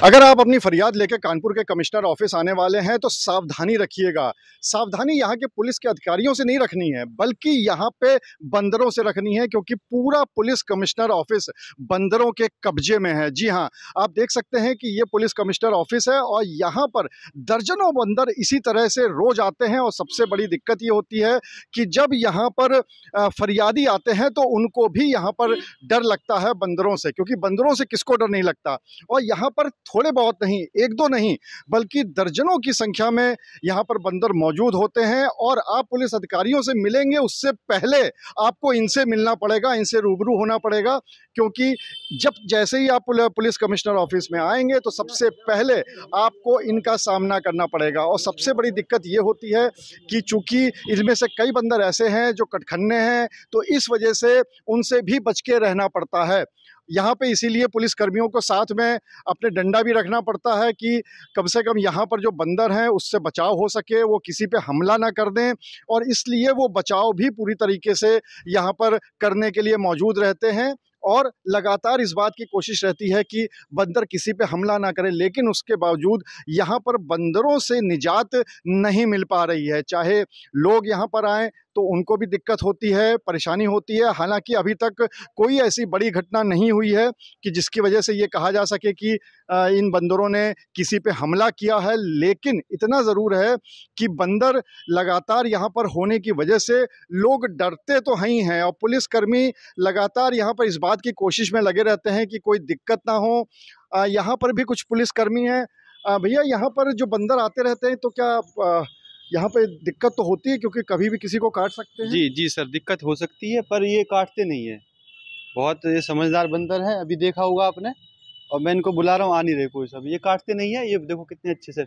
अगर आप अपनी फरियाद लेकर कानपुर के कमिश्नर ऑफिस आने वाले हैं तो सावधानी रखिएगा। सावधानी यहाँ के पुलिस के अधिकारियों से नहीं रखनी है, बल्कि यहाँ पे बंदरों से रखनी है, क्योंकि पूरा पुलिस कमिश्नर ऑफिस बंदरों के कब्जे में है। जी हाँ, आप देख सकते हैं कि ये पुलिस कमिश्नर ऑफिस है और यहाँ पर दर्जनों बंदर इसी तरह से रोज आते हैं। और सबसे बड़ी दिक्कत ये होती है कि जब यहाँ पर फरियादी आते हैं तो उनको भी यहाँ पर डर लगता है बंदरों से, क्योंकि बंदरों से किसको डर नहीं लगता। और यहाँ पर थोड़े बहुत नहीं, एक दो नहीं, बल्कि दर्जनों की संख्या में यहाँ पर बंदर मौजूद होते हैं। और आप पुलिस अधिकारियों से मिलेंगे उससे पहले आपको इनसे मिलना पड़ेगा, इनसे रूबरू होना पड़ेगा, क्योंकि जैसे ही आप पुलिस कमिश्नर ऑफिस में आएंगे तो सबसे पहले आपको इनका सामना करना पड़ेगा। और सबसे बड़ी दिक्कत ये होती है कि चूंकि इनमें से कई बंदर ऐसे हैं जो कटखन्ने हैं, तो इस वजह से उनसे भी बच के रहना पड़ता है यहाँ पे। इसीलिए पुलिस कर्मियों को साथ में अपने डंडा भी रखना पड़ता है कि कम से कम यहाँ पर जो बंदर हैं उससे बचाव हो सके, वो किसी पे हमला ना कर दें। और इसलिए वो बचाव भी पूरी तरीके से यहाँ पर करने के लिए मौजूद रहते हैं और लगातार इस बात की कोशिश रहती है कि बंदर किसी पे हमला ना करें। लेकिन उसके बावजूद यहाँ पर बंदरों से निजात नहीं मिल पा रही है। चाहे लोग यहाँ पर आएँ तो उनको भी दिक्कत होती है, परेशानी होती है। हालांकि अभी तक कोई ऐसी बड़ी घटना नहीं हुई है कि जिसकी वजह से ये कहा जा सके कि इन बंदरों ने किसी पे हमला किया है। लेकिन इतना ज़रूर है कि बंदर लगातार यहाँ पर होने की वजह से लोग डरते तो हैं ही हैं, और पुलिसकर्मी लगातार यहाँ पर इस बात की कोशिश में लगे रहते हैं कि कोई दिक्कत ना हो। यहाँ पर भी कुछ पुलिसकर्मी हैं। भैया, यहाँ पर जो बंदर आते रहते हैं तो क्या यहाँ पे दिक्कत तो होती है, क्योंकि कभी भी किसी को काट सकते हैं? जी जी सर, दिक्कत हो सकती है, पर ये काटते नहीं है। बहुत ये समझदार बंदर है, अभी देखा होगा आपने। और मैं इनको बुला रहा हूँ, आ नहीं रहे कोई, सब ये काटते नहीं है। ये देखो कितने अच्छे से।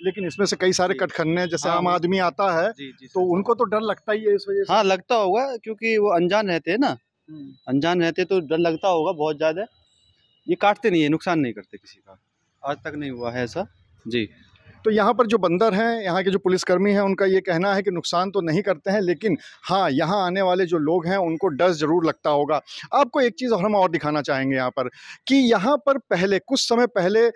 लेकिन इसमें से कई सारे कटखन्ने जैसे आम आदमी आता है तो उनको तो डर लगता ही है इस वजह से। हाँ, लगता होगा, क्योंकि वो अनजान रहते हैं ना। अनजान रहते तो डर लगता होगा बहुत ज़्यादा। ये काटते नहीं है, नुकसान नहीं करते किसी का, आज तक नहीं हुआ है ऐसा। जी। तो यहाँ पर जो बंदर हैं, यहाँ के जो पुलिसकर्मी हैं, उनका ये कहना है कि नुकसान तो नहीं करते हैं, लेकिन हाँ, यहाँ आने वाले जो लोग हैं उनको डर ज़रूर लगता होगा। आपको एक चीज़ हम और दिखाना चाहेंगे यहाँ पर कि यहाँ पर पहले कुछ समय पहले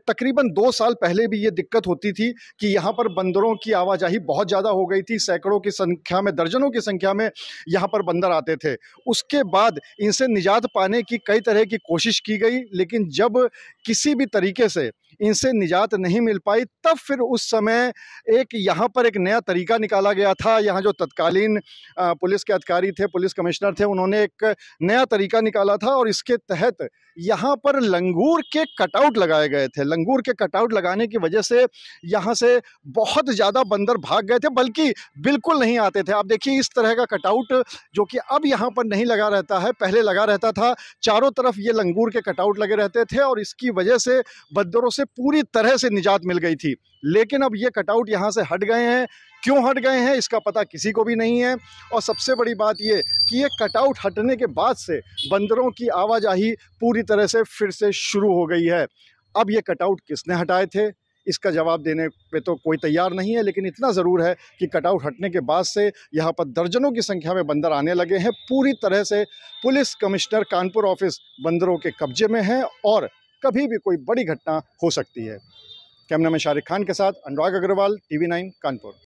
तकरीबन 2 साल पहले भी ये दिक्कत होती थी कि यहाँ पर बंदरों की आवाजाही बहुत ज़्यादा हो गई थी। सैकड़ों की संख्या में, दर्जनों की संख्या में यहाँ पर बंदर आते थे। उसके बाद इनसे निजात पाने की कई तरह की कोशिश की गई, लेकिन जब किसी भी तरीके से इनसे निजात नहीं मिल पाई, तब फिर उस समय एक यहाँ पर एक नया तरीका निकाला गया था। यहाँ जो तत्कालीन पुलिस के अधिकारी थे, पुलिस कमिश्नर थे, उन्होंने एक नया तरीका निकाला था और इसके तहत यहाँ पर लंगूर के कटआउट लगाए गए थे। लंगूर के कटआउट लगाने की वजह से यहाँ से बहुत ज़्यादा बंदर भाग गए थे, बल्कि बिल्कुल नहीं आते थे। आप देखिए इस तरह का कटआउट जो कि अब यहाँ पर नहीं लगा रहता है, पहले लगा रहता था। चारों तरफ ये लंगूर के कटआउट लगे रहते थे और इसकी वजह से बंदरों से पूरी तरह से निजात मिल गई थी। लेकिन अब ये कटआउट यहाँ से हट गए हैं। क्यों हट गए हैं इसका पता किसी को भी नहीं है। और सबसे बड़ी बात ये कि ये कटआउट हटने के बाद से बंदरों की आवाजाही पूरी तरह से फिर से शुरू हो गई है। अब ये कटआउट किसने हटाए थे, इसका जवाब देने पे तो कोई तैयार नहीं है, लेकिन इतना ज़रूर है कि कटआउट हटने के बाद से यहाँ पर दर्जनों की संख्या में बंदर आने लगे हैं। पूरी तरह से पुलिस कमिश्नर कानपुर ऑफिस बंदरों के कब्जे में है और कभी भी कोई बड़ी घटना हो सकती है। कैमरामैन शारिक खान के साथ अनुराग अग्रवाल, TV9 कानपुर।